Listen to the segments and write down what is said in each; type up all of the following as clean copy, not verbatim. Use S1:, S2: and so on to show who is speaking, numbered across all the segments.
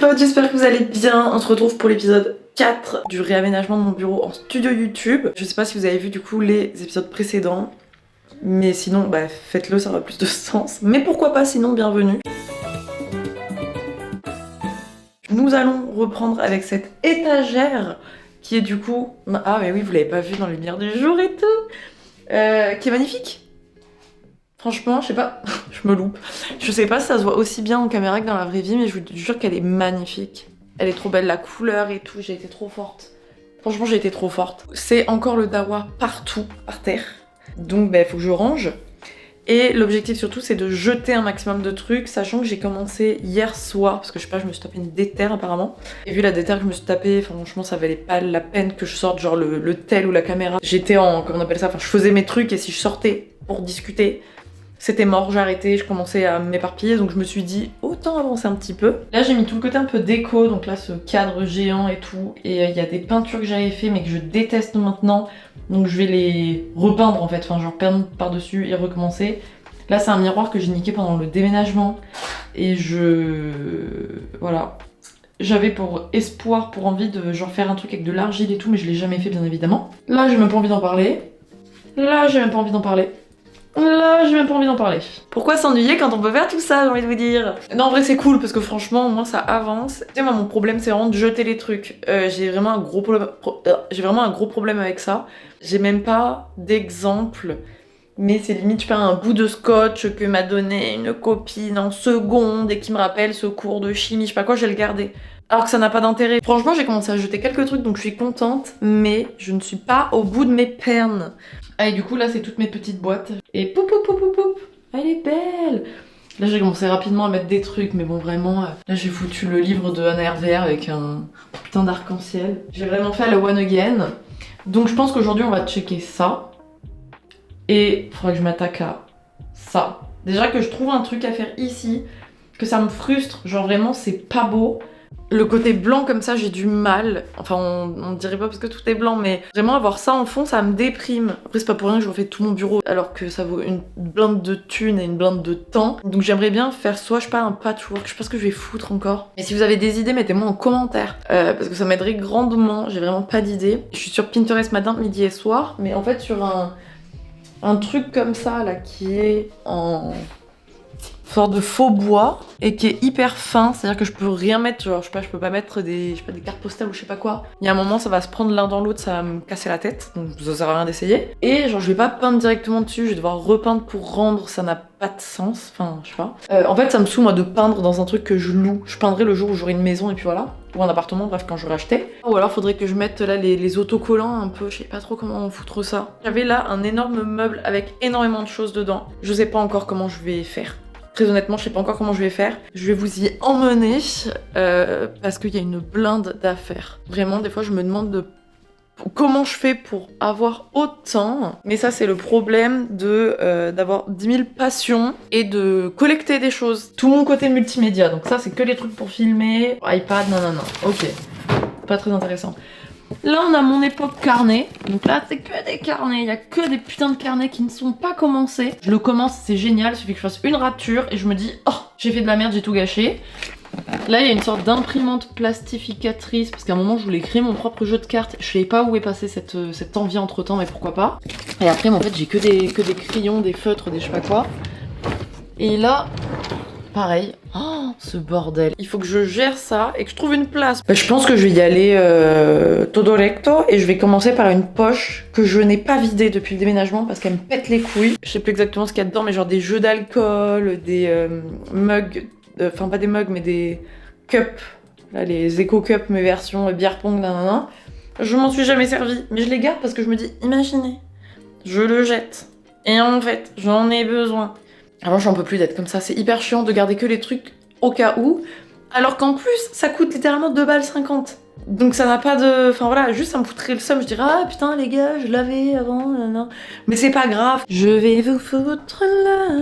S1: potes, j'espère que vous allez bien. On se retrouve pour l'épisode 4 du réaménagement de mon bureau en studio YouTube. Je sais pas si vous avez vu du coup les épisodes précédents, mais sinon bah faites-le, ça aura plus de sens. Mais pourquoi pas, sinon bienvenue. Nous allons reprendre avec cette étagère qui est du coup... Ah mais oui, vous l'avez pas vu dans les lumières du jour et tout, qui est magnifique. Franchement, je sais pas, je me loupe. Je sais pas si ça se voit aussi bien en caméra que dans la vraie vie, mais je vous jure qu'elle est magnifique. Elle est trop belle, la couleur et tout, j'ai été trop forte. Franchement, j'ai été trop forte. C'est encore le dawa partout, par terre. Donc, bah, faut que je range. Et l'objectif surtout, c'est de jeter un maximum de trucs, sachant que j'ai commencé hier soir, parce que je sais pas, je me suis tapé une déterre apparemment. Et vu la déterre que je me suis tapée, franchement, ça valait pas la peine que je sorte genre le tel ou la caméra. J'étais en, comment on appelle ça, enfin, je faisais mes trucs et si je sortais pour discuter, c'était mort, j'ai arrêté, je commençais à m'éparpiller, donc je me suis dit autant avancer un petit peu. Là j'ai mis tout le côté un peu déco, donc là ce cadre géant et tout, et il y a des peintures que j'avais fait mais que je déteste maintenant, donc je vais les repeindre en fait, enfin genre peindre par-dessus et recommencer. Là c'est un miroir que j'ai niqué pendant le déménagement, et voilà. J'avais pour espoir, pour envie de genre faire un truc avec de l'argile et tout, mais je l'ai jamais fait bien évidemment. Là j'ai même pas envie d'en parler. Là j'ai même pas envie d'en parler. Là, j'ai même pas envie d'en parler. Pourquoi s'ennuyer quand on peut faire tout ça, j'ai envie de vous dire. Non, en vrai, c'est cool parce que franchement, au moins ça avance. Tu sais, moi, mon problème, c'est vraiment de jeter les trucs. J'ai vraiment un gros problème avec ça. J'ai même pas d'exemple, mais c'est limite, je perds un bout de scotch que m'a donné une copine en seconde et qui me rappelle ce cours de chimie, je sais pas quoi, je vais le garder. Alors que ça n'a pas d'intérêt. Franchement, j'ai commencé à jeter quelques trucs, donc je suis contente, mais je ne suis pas au bout de mes peines. Ah, et du coup, là, c'est toutes mes petites boîtes. Et poup poup poup poup poup, elle est belle. Là, j'ai commencé rapidement à mettre des trucs, mais bon, vraiment, là, j'ai foutu le livre de Anna Hervé avec un putain d'arc-en-ciel. J'ai vraiment fait le One Again. Donc, je pense qu'aujourd'hui, on va checker ça. Et il faudra que je m'attaque à ça. Déjà que je trouve un truc à faire ici, que ça me frustre. Genre, vraiment, c'est pas beau. Le côté blanc comme ça, j'ai du mal. Enfin, on dirait pas parce que tout est blanc, mais vraiment avoir ça en fond, ça me déprime. Après, c'est pas pour rien que je refais tout mon bureau alors que ça vaut une blinde de thunes et une blinde de temps. Donc j'aimerais bien faire soit, je sais pas, un patchwork. Je sais pas ce que je vais foutre encore. Et si vous avez des idées, mettez-moi en commentaire. Parce que ça m'aiderait grandement. J'ai vraiment pas d'idées. Je suis sur Pinterest matin, midi et soir. Mais en fait, sur un truc comme ça, là, qui est en... sorte de faux bois et qui est hyper fin, c'est-à-dire que je peux rien mettre, genre je sais pas, je peux pas mettre des cartes postales ou je sais pas quoi. Il y a un moment ça va se prendre l'un dans l'autre, ça va me casser la tête, donc ça sert à rien d'essayer. Et genre je vais pas peindre directement dessus, je vais devoir repeindre pour rendre, ça n'a pas de sens, enfin je sais pas. En fait ça me saoule moi de peindre dans un truc que je loue. Je peindrai le jour où j'aurai une maison et puis voilà, ou un appartement, bref quand j'aurai acheté. Ou alors faudrait que je mette là les autocollants un peu, je sais pas trop comment on foutre ça. J'avais là un énorme meuble avec énormément de choses dedans, je sais pas encore comment je vais faire. Très honnêtement, je sais pas encore comment je vais faire. Je vais vous y emmener parce qu'il y a une blinde d'affaires. Vraiment, des fois, je me demande comment je fais pour avoir autant. Mais ça, c'est le problème d'avoir 10 000 passions et de collecter des choses. Tout mon côté multimédia. Donc ça, c'est que les trucs pour filmer. iPad, non. Ok. Pas très intéressant. Là, on a mon époque carnet. Donc là, c'est que des carnets. Il y a que des putains de carnets qui ne sont pas commencés. Je le commence, c'est génial. Il suffit que je fasse une rature et je me dis, oh, j'ai fait de la merde, j'ai tout gâché. Là, il y a une sorte d'imprimante plastificatrice parce qu'à un moment, je voulais créer mon propre jeu de cartes. Je savais pas où est passée cette envie entre temps, mais pourquoi pas. Et après, en fait, j'ai que des crayons, des feutres, des je sais pas quoi. Et là, pareil. Oh, ce bordel. Il faut que je gère ça et que je trouve une place. Je pense que je vais y aller todo recto et je vais commencer par une poche que je n'ai pas vidée depuis le déménagement parce qu'elle me pète les couilles. Je sais plus exactement ce qu'il y a dedans, mais genre des jeux d'alcool, des mugs, enfin pas des mugs, mais des cups. Là, les Eco Cups, mes versions bière pong, nanana. Je m'en suis jamais servi, mais je les garde parce que je me dis, imaginez, je le jette. Et en fait, j'en ai besoin. Alors j'en peux plus d'être comme ça, c'est hyper chiant de garder que les trucs au cas où, alors qu'en plus ça coûte littéralement 2,50 balles. Donc ça n'a pas de... Enfin voilà, juste ça me foutrait le seum, je dirais ah putain les gars, je l'avais avant, non. Mais c'est pas grave, je vais vous foutre là.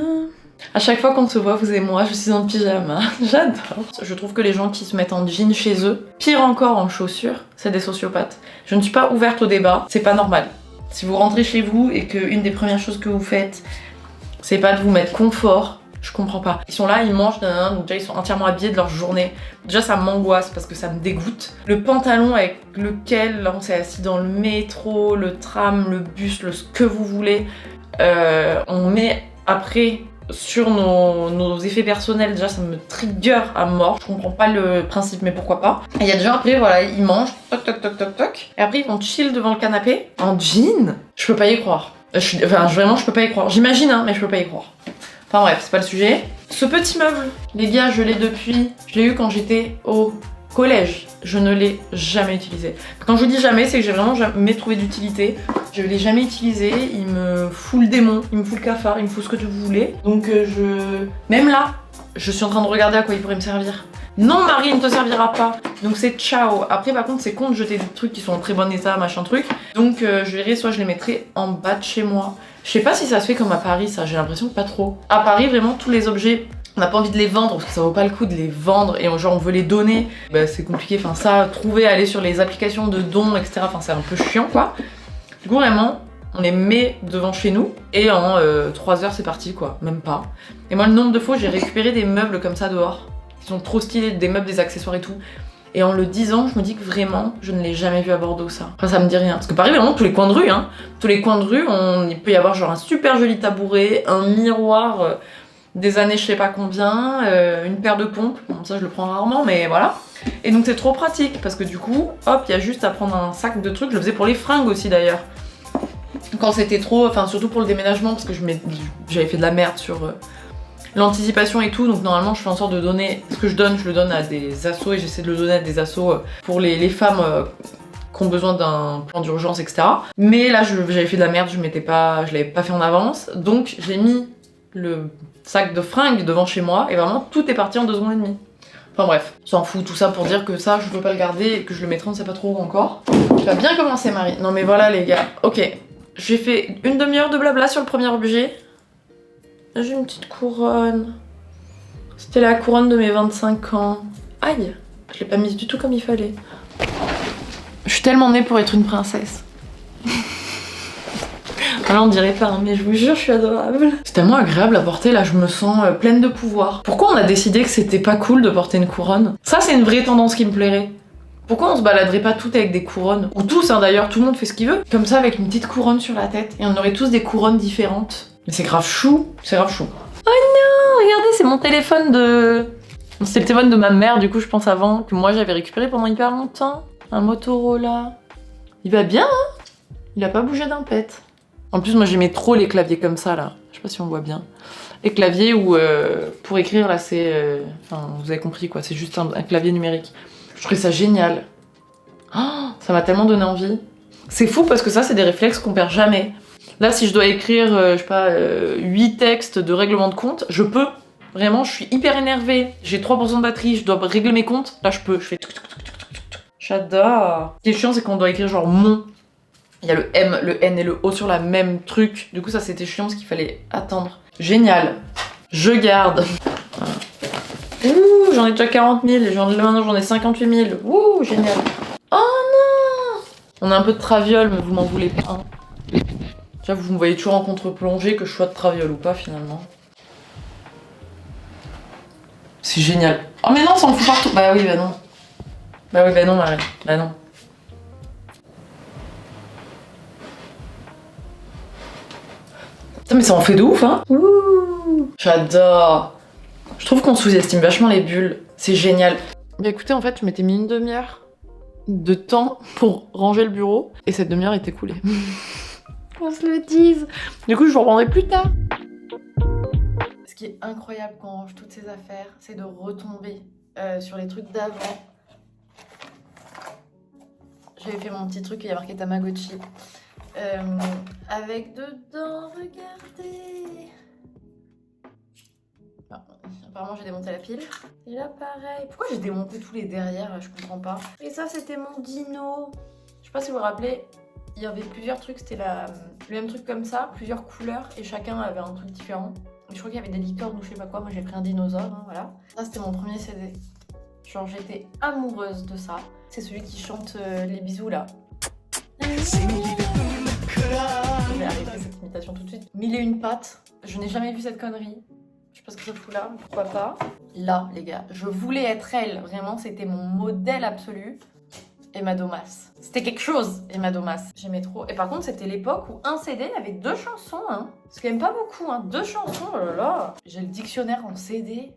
S1: À chaque fois qu'on se voit, vous et moi, je suis en pyjama, j'adore. Je trouve que les gens qui se mettent en jean chez eux, pire encore en chaussures, c'est des sociopathes. Je ne suis pas ouverte au débat, c'est pas normal. Si vous rentrez chez vous et qu'une des premières choses que vous faites, c'est pas de vous mettre confort, Je comprends pas. Ils sont là, ils mangent, donc déjà ils sont entièrement habillés de leur journée. Déjà ça m'angoisse parce que ça me dégoûte. Le pantalon avec lequel là, on s'est assis dans le métro, le tram, le bus, ce que vous voulez, on met après sur nos effets personnels, déjà ça me trigger à mort. Je comprends pas le principe, mais pourquoi pas. Et il y a des gens après, voilà, ils mangent, toc toc toc toc toc, et après ils vont chill devant le canapé en jean. Je peux pas y croire. Vraiment, je peux pas y croire. J'imagine, hein, mais je peux pas y croire. Enfin bref, c'est pas le sujet. Ce petit meuble, les gars, je l'ai eu quand j'étais au collège. Je ne l'ai jamais utilisé. Quand je dis jamais, c'est que j'ai vraiment jamais trouvé d'utilité. Je l'ai jamais utilisé. Il me fout le démon, il me fout le cafard, il me fout ce que vous voulez. Donc même là, je suis en train de regarder à quoi il pourrait me servir. Non, Marie, il ne te servira pas. Donc c'est ciao. Après, par contre, c'est con de jeter des trucs qui sont en très bon état, machin truc. Donc je verrai, soit je les mettrai en bas de chez moi. Je sais pas si ça se fait comme à Paris, ça. J'ai l'impression que pas trop. À Paris, vraiment, tous les objets, on n'a pas envie de les vendre parce que ça vaut pas le coup de les vendre et genre on veut les donner. Bah, c'est compliqué. Enfin, ça, trouver, aller sur les applications de dons, etc. Enfin, c'est un peu chiant, quoi. Du coup, vraiment, on les met devant chez nous et en 3 heures, c'est parti, quoi. Même pas. Et moi, le nombre de fois, j'ai récupéré des meubles comme ça dehors. Ils sont trop stylés, des meubles, des accessoires et tout. Et en le disant, je me dis que vraiment, je ne l'ai jamais vu à Bordeaux, ça. Enfin, ça me dit rien. Parce que Paris, vraiment, tous les coins de rue, hein. Tous les coins de rue, il peut y avoir genre un super joli tabouret, un miroir des années je sais pas combien, une paire de pompes. Bon, ça, je le prends rarement, mais voilà. Et donc, c'est trop pratique. Parce que du coup, hop, il y a juste à prendre un sac de trucs. Je le faisais pour les fringues aussi, d'ailleurs. Quand c'était trop, enfin, surtout pour le déménagement, parce que j'avais fait de la merde sur l'anticipation et tout, donc normalement je fais en sorte de donner ce que je le donne à des assos et j'essaie de le donner à des assos pour les femmes qui ont besoin d'un plan d'urgence, etc. Mais là j'avais fait de la merde, je l'avais pas fait en avance, donc j'ai mis le sac de fringues devant chez moi et vraiment tout est parti en 2 secondes et demie. Enfin bref, s'en fout, tout ça pour dire que ça je peux pas le garder et que je le mettrai on sait pas trop où encore. Tu vas bien commencer Marie. Non mais voilà les gars, ok. J'ai fait une demi-heure de blabla sur le premier objet. J'ai une petite couronne. C'était la couronne de mes 25 ans. Aïe, je l'ai pas mise du tout comme il fallait. Je suis tellement née pour être une princesse. Alors on dirait pas, hein, mais je vous jure, je suis adorable. C'est tellement agréable à porter, là je me sens pleine de pouvoir. Pourquoi on a décidé que c'était pas cool de porter une couronne? Ça c'est une vraie tendance qui me plairait. Pourquoi on se baladerait pas toutes avec des couronnes? Ou tous hein, d'ailleurs, tout le monde fait ce qu'il veut. Comme ça avec une petite couronne sur la tête. Et on aurait tous des couronnes différentes. Mais c'est grave chou, c'est grave chou. Oh non, regardez, c'est mon téléphone de... C'est le téléphone de ma mère, du coup je pense avant, que moi j'avais récupéré pendant hyper longtemps. Un Motorola. Il va bien, hein? Il a pas bougé d'un pet. En plus moi j'aimais trop les claviers comme ça là. Je sais pas si on voit bien. Les claviers où pour écrire là c'est... Enfin vous avez compris quoi, c'est juste un clavier numérique. Je trouvais ça génial. Oh, ça m'a tellement donné envie. C'est fou parce que ça c'est des réflexes qu'on perd jamais. Là, si je dois écrire, je sais pas, 8 textes de règlement de compte, je peux. Vraiment, je suis hyper énervée. J'ai 3% de batterie, je dois régler mes comptes. Là, je peux. Je fais... J'adore. Ce qui est chiant, c'est qu'on doit écrire genre mon. Il y a le M, le N et le O sur la même truc. Du coup, ça, c'était chiant parce qu'il fallait attendre. Génial. Je garde. Voilà. Ouh, j'en ai déjà 40 000. Maintenant, j'en ai 58 000. Ouh, génial. Oh non! On a un peu de traviole, mais vous m'en voulez pas. Hein. Déjà, vous me voyez toujours en contre-plongée, que je sois de traviole ou pas finalement. C'est génial. Oh mais non, ça en fout partout. Bah oui, bah non. Bah oui, bah non, Marie. Bah non. Putain, mais ça en fait de ouf, hein. Ouh, j'adore. Je trouve qu'on sous-estime vachement les bulles. C'est génial. Bah écoutez, en fait, je m'étais mis une demi-heure de temps pour ranger le bureau. Et cette demi-heure est écoulée. Qu'on se le dise. Du coup, je vous reprendrai plus tard. Ce qui est incroyable quand on range toutes ces affaires, c'est de retomber sur les trucs d'avant. J'avais fait mon petit truc et il y a marqué Tamagotchi. Avec dedans, regardez. Ah, apparemment, j'ai démonté la pile. Et là, pareil. Pourquoi j'ai démonté tous les derrière là, je comprends pas. Et ça, c'était mon dino. Je sais pas si vous vous rappelez. Il y avait plusieurs trucs, c'était le même truc comme ça, plusieurs couleurs, et chacun avait un truc différent. Et je crois qu'il y avait des licornes ou je sais pas quoi, moi j'ai pris un dinosaure, hein, voilà. Ça c'était mon premier CD. Genre j'étais amoureuse de ça. C'est celui qui chante les bisous là. Je vais arrêter cette imitation tout de suite. 1001 pattes, je n'ai jamais vu cette connerie. Je pas ce que ça fout là, mais pourquoi pas. Là, les gars, je voulais être elle. Vraiment, c'était mon modèle absolu. Emma Domas. C'était quelque chose, Emma Domas. J'aimais trop. Et par contre, c'était l'époque où un CD avait 2 chansons. Hein. C'est quand même pas beaucoup, hein. 2 chansons, oh là là. J'ai le dictionnaire en CD.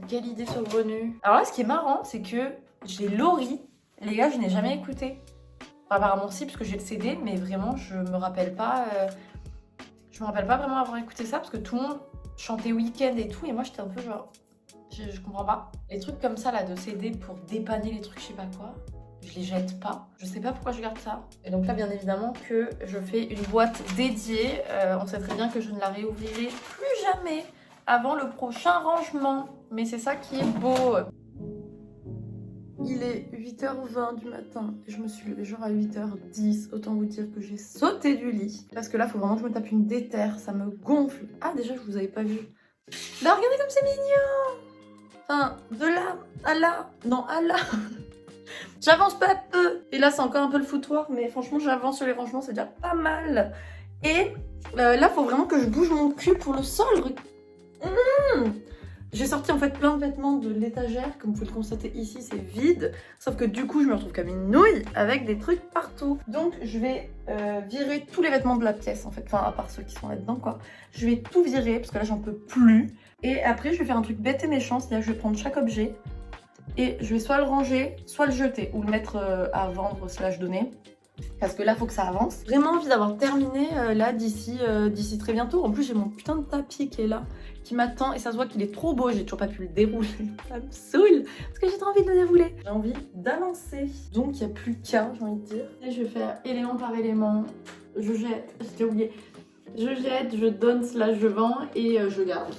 S1: Quelle idée saugrenue. Alors là, ce qui est marrant, c'est que j'ai Laurie. Les gars, je n'ai jamais écouté. Enfin, apparemment si, parce que j'ai le CD, mais vraiment, je me rappelle pas vraiment avoir écouté ça, parce que tout le monde chantait Weekend et tout, et moi, j'étais un peu genre... Je comprends pas. Les trucs comme ça, là, de CD pour dépanner les trucs, je sais pas quoi, je les jette pas. Je sais pas pourquoi je garde ça. Et donc là, bien évidemment, que je fais une boîte dédiée. On sait très bien que je ne la réouvrirai plus jamais avant le prochain rangement. Mais c'est ça qui est beau. Il est 8h20 du matin et je me suis levée genre à 8h10. Autant vous dire que j'ai sauté du lit. Parce que là, faut vraiment que je me tape une déterre. Ça me gonfle. Ah, déjà, je vous avais pas vu. Là, regardez comme c'est mignon. Enfin, de là à là. Non, à là. J'avance pas peu. Et là, c'est encore un peu le foutoir. Mais franchement, j'avance sur les rangements. C'est déjà pas mal. Et là, faut vraiment que je bouge mon cul pour le sol. J'ai sorti en fait plein de vêtements de l'étagère, comme vous pouvez le constater ici, c'est vide. Sauf que du coup, je me retrouve comme une nouille avec des trucs partout. Donc, je vais virer tous les vêtements de la pièce en fait, enfin à part ceux qui sont là-dedans quoi. Je vais tout virer parce que là, j'en peux plus. Et après, je vais faire un truc bête et méchant, c'est-à-dire que je vais prendre chaque objet et je vais soit le ranger, soit le jeter ou le mettre à vendre / donner. Parce que là, faut que ça avance. Vraiment envie d'avoir terminé là d'ici très bientôt. En plus, j'ai mon putain de tapis qui est là, qui m'attend. Et ça se voit qu'il est trop beau. J'ai toujours pas pu le dérouler. Ça me saoule. Parce que j'ai trop envie de le dérouler. J'ai envie d'avancer. Donc, il n'y a plus qu'à, j'ai envie de dire. Et je vais faire élément par élément. Je jette. J'ai oublié. Je jette, je donne / je vends et je garde.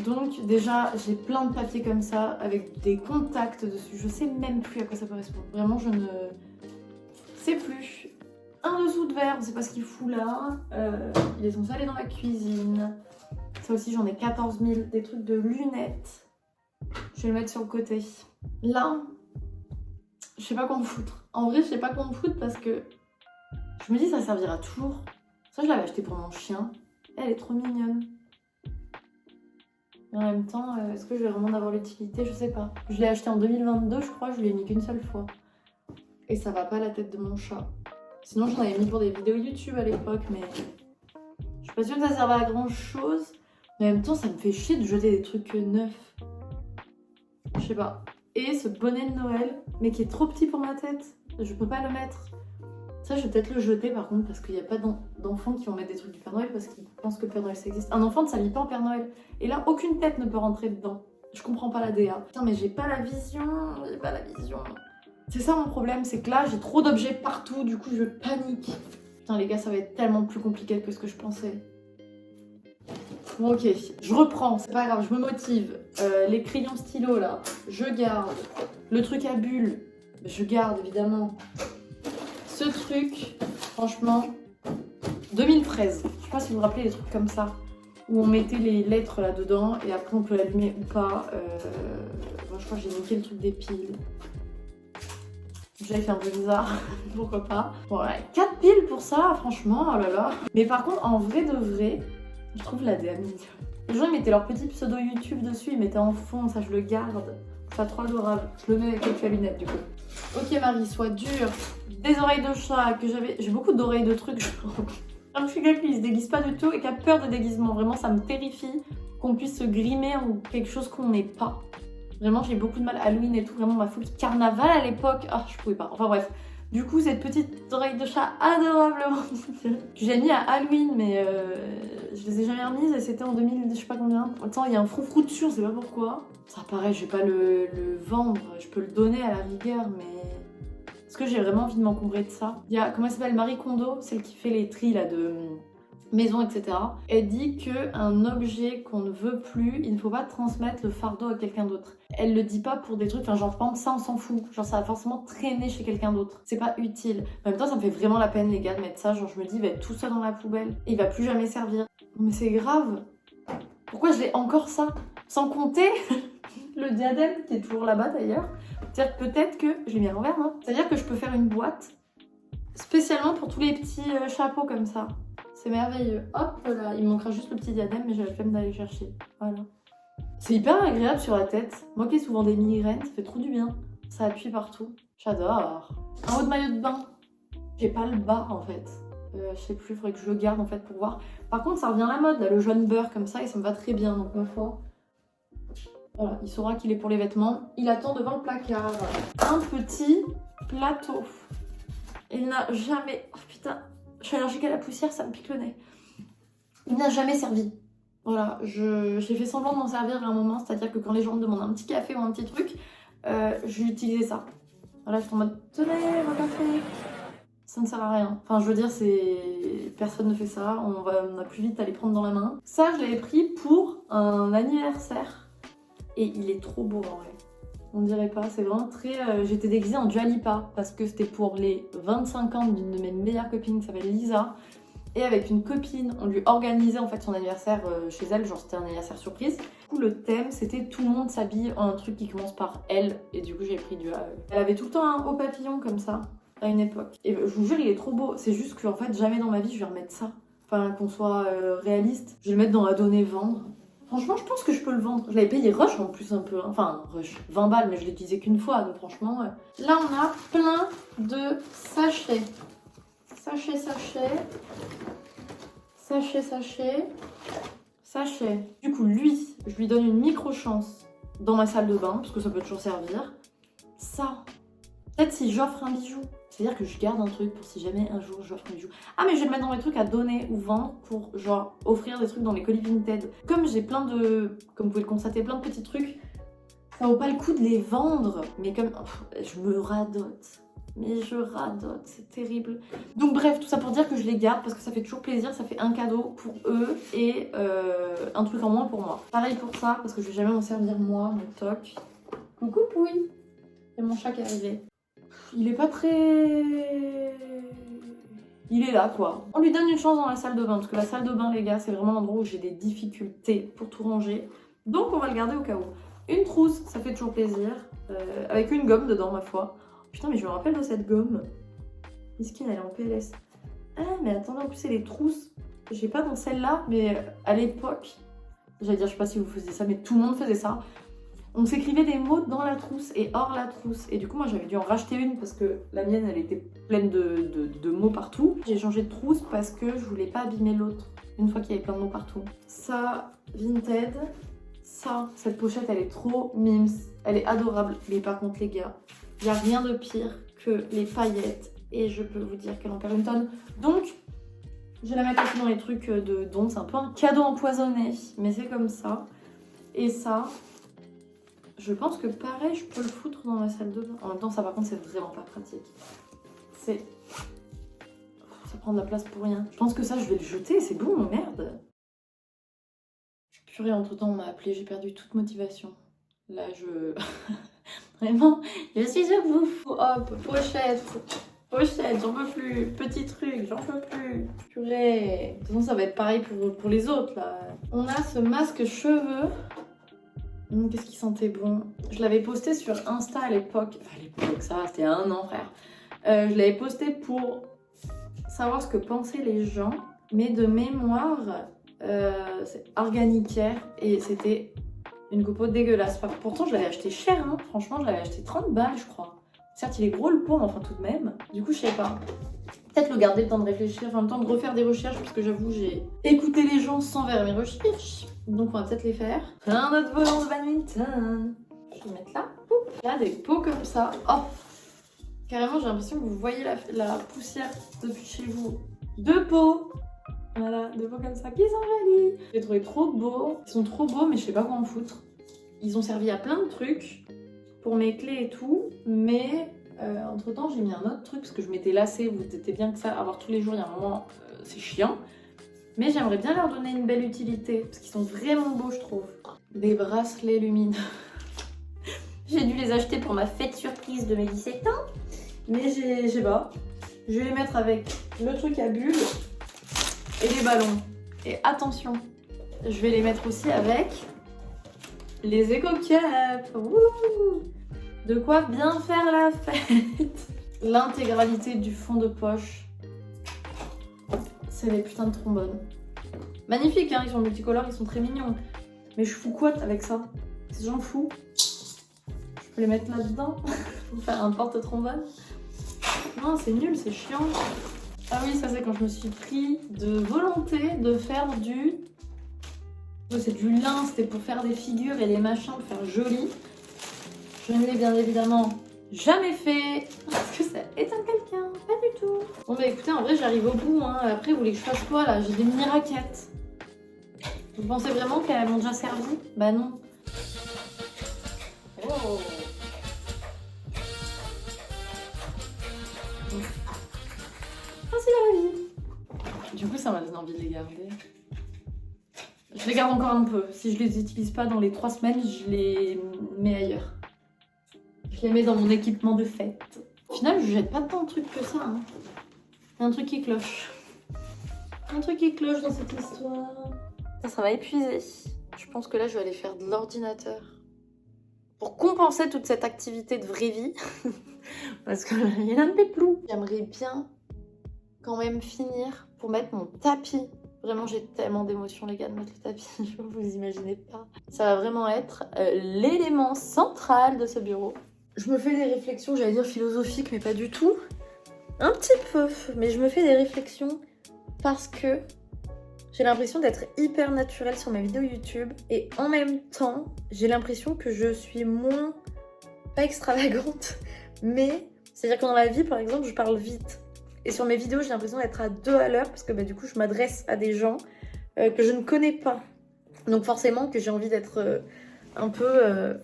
S1: Donc déjà j'ai plein de papiers comme ça avec des contacts dessus. Je sais même plus à quoi ça correspond. Vraiment je ne sais plus. Un dessous de verre, on sait pas ce qu'il fout là. Il est censé aller dans la cuisine. Ça aussi j'en ai 14 000. Des trucs de lunettes. Je vais le mettre sur le côté. Là, je sais pas quoi en foutre. En vrai je sais pas quoi en foutre parce que je me dis ça servira toujours. Ça je l'avais acheté pour mon chien. Elle est trop mignonne. Mais en même temps, est-ce que je vais vraiment en avoir l'utilité? Je sais pas. Je l'ai acheté en 2022, je crois, je l'ai mis qu'une seule fois. Et ça va pas à la tête de mon chat. Sinon, j'en avais mis pour des vidéos YouTube à l'époque, mais je suis pas sûre que ça serve à grand chose. Mais en même temps, ça me fait chier de jeter des trucs neufs. Je sais pas. Et ce bonnet de Noël, mais qui est trop petit pour ma tête. Je peux pas le mettre. Ça, je vais peut-être le jeter par contre, parce qu'il n'y a pas d'enfants qui vont mettre des trucs du Père Noël parce qu'ils pensent que le Père Noël ça existe. Un enfant ne s'habille pas en Père Noël. Et là, aucune tête ne peut rentrer dedans. Je comprends pas la DA. Putain, mais j'ai pas la vision. J'ai pas la vision. C'est ça mon problème, c'est que là, j'ai trop d'objets partout. Du coup, je panique. Putain, les gars, ça va être tellement plus compliqué que ce que je pensais. Bon, ok, je reprends. C'est pas grave, je me motive. Les crayons stylos là, je garde. Le truc à bulles, je garde évidemment. Ce truc, franchement, 2013. Je sais pas si vous vous rappelez les trucs comme ça, où on mettait les lettres là-dedans et après on peut l'allumer ou pas. Bon, je crois que j'ai niqué le truc des piles. J'avais fait un peu bizarre, pourquoi pas. Bon, ouais, 4 piles pour ça, franchement, oh là là. Mais par contre, en vrai de vrai, je trouve la DA mignonne. Les gens ils mettaient leur petit pseudo YouTube dessus, ils mettaient en fond, ça je le garde. Ça trop adorable. Je le mets avec quelques lunettes du coup. Ok Marie, sois dure. Des oreilles de chat que j'avais. J'ai beaucoup d'oreilles de trucs. Je suis quelqu'un qui se déguise pas du tout et qui a peur de déguisement. Vraiment, ça me terrifie qu'on puisse se grimer en quelque chose qu'on n'est pas. Vraiment, j'ai beaucoup de mal. Halloween et tout, vraiment ma folie. Carnaval à l'époque. Ah, je pouvais pas. Enfin bref. Du coup, cette petite oreille de chat adorablement j'ai mis à Halloween, mais je les ai jamais remises et c'était en 2000, je sais pas combien. Attends, il y a un froufrou dessus, on sait pas pourquoi. Ça pareil, je vais pas le vendre, je peux le donner à la rigueur, mais... Est-ce que j'ai vraiment envie de m'encombrer de ça? Il y a, comment elle s'appelle, Marie Kondo, celle qui fait les tris là de maison, etc. Elle dit qu'un objet qu'on ne veut plus, il ne faut pas transmettre le fardeau à quelqu'un d'autre. Elle le dit pas pour des trucs, enfin genre par exemple ça on s'en fout, genre ça va forcément traîner chez quelqu'un d'autre. C'est pas utile. En même temps ça me fait vraiment la peine les gars de mettre ça, genre je me dis il va être tout seul dans la poubelle et il va plus jamais servir. Mais c'est grave. Pourquoi j'ai encore ça? Sans compter le diadème qui est toujours là-bas d'ailleurs. C'est-à-dire que peut-être que, je l'ai mis à l'envers non? C'est-à-dire que je peux faire une boîte spécialement pour tous les petits chapeaux comme ça.
S2: C'est merveilleux. Hop là, il me manquera juste le petit diadème, mais j'ai la flemme d'aller le chercher. Voilà. C'est hyper agréable sur la tête. Moi qui ai souvent des migraines, ça fait trop du bien. Ça appuie partout. J'adore. Un haut de maillot de bain. J'ai pas le bas en fait. Je sais plus, il faudrait que je le garde en fait pour voir. Par contre, ça revient à la mode, là, le jaune beurre comme ça, et ça me va très bien, donc ma foi. Voilà, il saura qu'il est pour les vêtements. Il attend devant le placard. Un petit plateau. Il n'a jamais... Oh putain, je suis allergique à la poussière, ça me pique le nez. Il n'a jamais servi. Voilà, j'ai fait semblant de m'en servir à un moment, c'est-à-dire que quand les gens me demandent un petit café ou un petit truc, j'utilisais ça. Voilà, je suis en mode, tenez, mon café. Ça ne sert à rien. Enfin, je veux dire, personne ne fait ça, on a plus vite à les prendre dans la main. Ça, je l'avais pris pour un anniversaire. Et il est trop beau en vrai. On dirait pas, c'est vraiment très... J'étais déguisée en Dua Lipa parce que c'était pour les 25 ans d'une de mes meilleures copines qui s'appelle Lisa. Et avec une copine, on lui organisait en fait son anniversaire chez elle, genre c'était un anniversaire surprise. Du coup le thème c'était tout le monde s'habille en un truc qui commence par L, et du coup j'ai pris du A. Elle avait tout le temps un haut papillon comme ça, à une époque. Et je vous jure il est trop beau, c'est juste qu'en fait jamais dans ma vie je vais remettre ça. Enfin qu'on soit réaliste, je vais le mettre dans la donnée vendre. Franchement je pense que je peux le vendre. Je l'avais payé Rush en plus un peu, hein. Enfin Rush, 20 balles mais je l'ai utilisé qu'une fois, donc franchement... Là on a plein de sachets. Sachet, sachet. Du coup, lui, je lui donne une micro-chance dans ma salle de bain, parce que ça peut toujours servir. Ça, peut-être si j'offre un bijou. C'est-à-dire que je garde un truc pour si jamais un jour j'offre un bijou. Ah, mais je vais le mettre dans mes trucs à donner ou vendre pour, genre, offrir des trucs dans mes colis Vinted. Comme j'ai plein de, comme vous pouvez le constater, plein de petits trucs, ça vaut pas le coup de les vendre. Mais comme, je me radote. Mais je radote, c'est terrible. Donc bref, tout ça pour dire que je les garde parce que ça fait toujours plaisir, ça fait un cadeau pour eux et un truc en moins pour moi. Pareil pour ça, parce que je vais jamais m'en servir moi, mon toc. Coucou Pouille. Et mon chat qui est arrivé. Il est pas très... Il est là quoi. On lui donne une chance dans la salle de bain, parce que la salle de bain les gars, c'est vraiment l'endroit où j'ai des difficultés pour tout ranger. Donc on va le garder au cas où. Une trousse, ça fait toujours plaisir, avec une gomme dedans ma foi. Putain, mais je me rappelle de cette gomme. Miskin, elle est en PLS. Ah, mais attendez, en plus, elle est trousse. J'ai pas dans celle-là, mais à l'époque, j'allais dire, je sais pas si vous faisiez ça, mais tout le monde faisait ça. On s'écrivait des mots dans la trousse et hors la trousse. Et du coup, moi, j'avais dû en racheter une parce que la mienne, elle était pleine de mots partout. J'ai changé de trousse parce que je voulais pas abîmer l'autre une fois qu'il y avait plein de mots partout. Ça, Vinted. Ça, cette pochette, elle est trop mimes. Elle est adorable. Mais par contre, les gars, il n'y a rien de pire que les paillettes et je peux vous dire qu'elle en perd une tonne. Donc, je vais la mettre aussi dans les trucs de dons. C'est un peu un cadeau empoisonné, mais c'est comme ça. Et ça, je pense que pareil, je peux le foutre dans ma salle de bain. En même temps, ça par contre, c'est vraiment pas pratique. Ça prend de la place pour rien. Je pense que ça, je vais le jeter. C'est bon, merde. Purée, entre temps, on m'a appelé. J'ai perdu toute motivation. Là, Vraiment, je suis à bout. Hop, pochette, j'en peux plus. Petit truc, j'en peux plus. Purée. De toute façon, ça va être pareil pour les autres, là. On a ce masque cheveux. Qu'est-ce qui sentait bon. Je l'avais posté sur Insta à l'époque. Enfin, à l'époque, ça, c'était un an, frère. Je l'avais posté pour savoir ce que pensaient les gens. Mais de mémoire, c'est Organicare. Et c'était... une copeaux dégueulasse. Enfin, pourtant, je l'avais acheté cher, hein. Franchement, je l'avais acheté 30 balles, je crois. Certes, il est gros le pot, mais enfin, tout de même. Du coup, je sais pas. Peut-être le garder le temps de réfléchir, enfin, le temps de refaire des recherches, parce que j'avoue, j'ai écouté les gens sans vers mes recherches. Donc, on va peut-être les faire. Un autre volant de badminton. Je vais mettre là. Là, des pots comme ça. Oh! Carrément, j'ai l'impression que vous voyez la poussière depuis chez vous. Deux pots. Voilà, deux pots comme ça qui sont jolis. Je les trouvais trop beaux. Ils sont trop beaux, mais je sais pas quoi en foutre. Ils ont servi à plein de trucs pour mes clés et tout, mais entre temps j'ai mis un autre truc parce que je m'étais lassée. Vous doutez bien que ça, avoir tous les jours, il y a un moment, c'est chiant. Mais j'aimerais bien leur donner une belle utilité parce qu'ils sont vraiment beaux, je trouve. Des bracelets lumineux. J'ai dû les acheter pour ma fête surprise de mes 17 ans, mais je sais pas. Je vais les mettre avec le truc à bulles et les ballons. Et attention, je vais les mettre aussi avec les éco-cups. De quoi bien faire la fête. L'intégralité du fond de poche c'est les putains de trombones. Magnifiques, hein, ils sont multicolores, ils sont très mignons. Mais je fous quoi avec ça? C'est j'en fous. Je peux les mettre là-dedans pour faire un porte-trombone. Non, c'est nul, c'est chiant. Ah oui, ça c'est quand je me suis pris de volonté de faire du... C'est du lin, c'était pour faire des figures et des machins, pour faire joli. Je ne l'ai bien évidemment jamais fait. Est-ce que ça étonne quelqu'un? Pas du tout. Bon bah écoutez, en vrai j'arrive au bout. Hein. Après, vous voulez que je fasse quoi là? J'ai des mini-raquettes. Vous pensez vraiment qu'elles m'ont déjà servi? Bah non. Oh. Ah, c'est la vie. Du coup, ça m'a donné envie de les garder. Je les garde encore un peu. Si je les utilise pas dans les 3 semaines, je les mets ailleurs. Je les mets dans mon équipement de fête. Au final, je jette pas tant de trucs que ça. Hein. Il y a un truc qui cloche. Un truc qui cloche dans cette histoire. Ça va épuiser. Je pense que là, je vais aller faire de l'ordinateur. Pour compenser toute cette activité de vraie vie. Parce que il en fait plus. J'aimerais bien quand même finir pour mettre mon tapis. Vraiment, j'ai tellement d'émotions, les gars, de mettre le tapis. Vous imaginez pas. Ça va vraiment être l'élément central de ce bureau. Je me fais des réflexions, j'allais dire philosophiques, mais pas du tout. Un petit peu, mais je me fais des réflexions parce que j'ai l'impression d'être hyper naturelle sur mes vidéos YouTube. Et en même temps, j'ai l'impression que je suis moins, pas extravagante, mais c'est-à-dire que dans la vie, par exemple, je parle vite. Et sur mes vidéos, j'ai l'impression d'être à 2 à l'heure parce que du coup, je m'adresse à des gens que je ne connais pas. Donc forcément que j'ai envie d'être un peu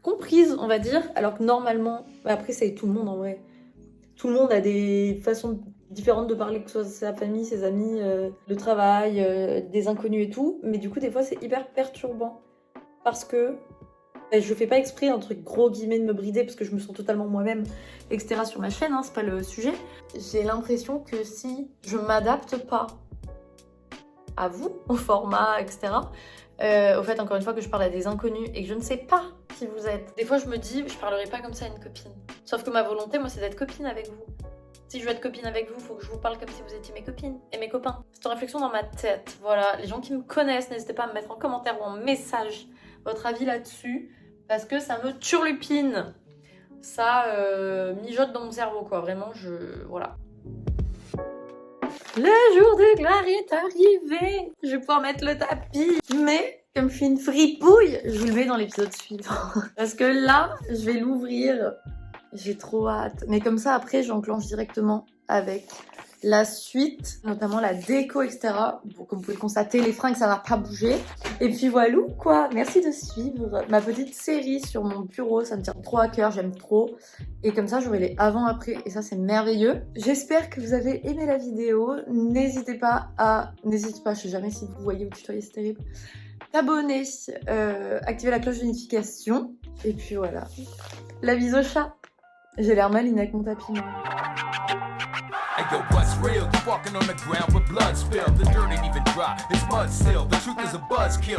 S2: comprise, on va dire. Alors que normalement, après, c'est tout le monde en vrai. Tout le monde a des façons différentes de parler, que ce soit sa famille, ses amis, le travail, des inconnus et tout. Mais du coup, des fois, c'est hyper perturbant. Parce que je fais pas exprès, entre gros guillemets, de me brider parce que je me sens totalement moi-même, etc. sur ma chaîne, hein, c'est pas le sujet. J'ai l'impression que si je m'adapte pas à vous, au format, etc., au fait, encore une fois, que je parle à des inconnus et que je ne sais pas qui vous êtes, des fois je me dis, je parlerai pas comme ça à une copine. Sauf que ma volonté, moi, c'est d'être copine avec vous. Si je veux être copine avec vous, faut que je vous parle comme si vous étiez mes copines et mes copains. C'est une réflexion dans ma tête. Voilà, les gens qui me connaissent, n'hésitez pas à me mettre en commentaire ou en message votre avis là-dessus, parce que ça me turlupine. Ça mijote dans mon cerveau, quoi. Vraiment, voilà. Le jour de gloire est arrivé. Je vais pouvoir mettre le tapis. Mais, comme je suis une fripouille, je vous le mets dans l'épisode suivant. Parce que là, je vais l'ouvrir. J'ai trop hâte. Mais comme ça, après, j'enclenche directement avec la suite, notamment la déco, etc. Bon, comme vous pouvez le constater, les fringues, ça va pas bouger. Et puis voilà, quoi. Merci de suivre ma petite série sur mon bureau. Ça me tient trop à cœur, j'aime trop. Et comme ça, j'aurai les avant-après. Et ça, c'est merveilleux. J'espère que vous avez aimé la vidéo. N'hésitez pas, je sais jamais si vous voyez ou tutoyer, c'est terrible. T'abonner, activer la cloche de notification. Et puis voilà. La bise au chat. J'ai l'air maline avec mon tapis.
S3: Hey yo, what's real? You walking on the ground with blood spilled. The dirt ain't even dry, it's mud still. The truth is a buzzkill.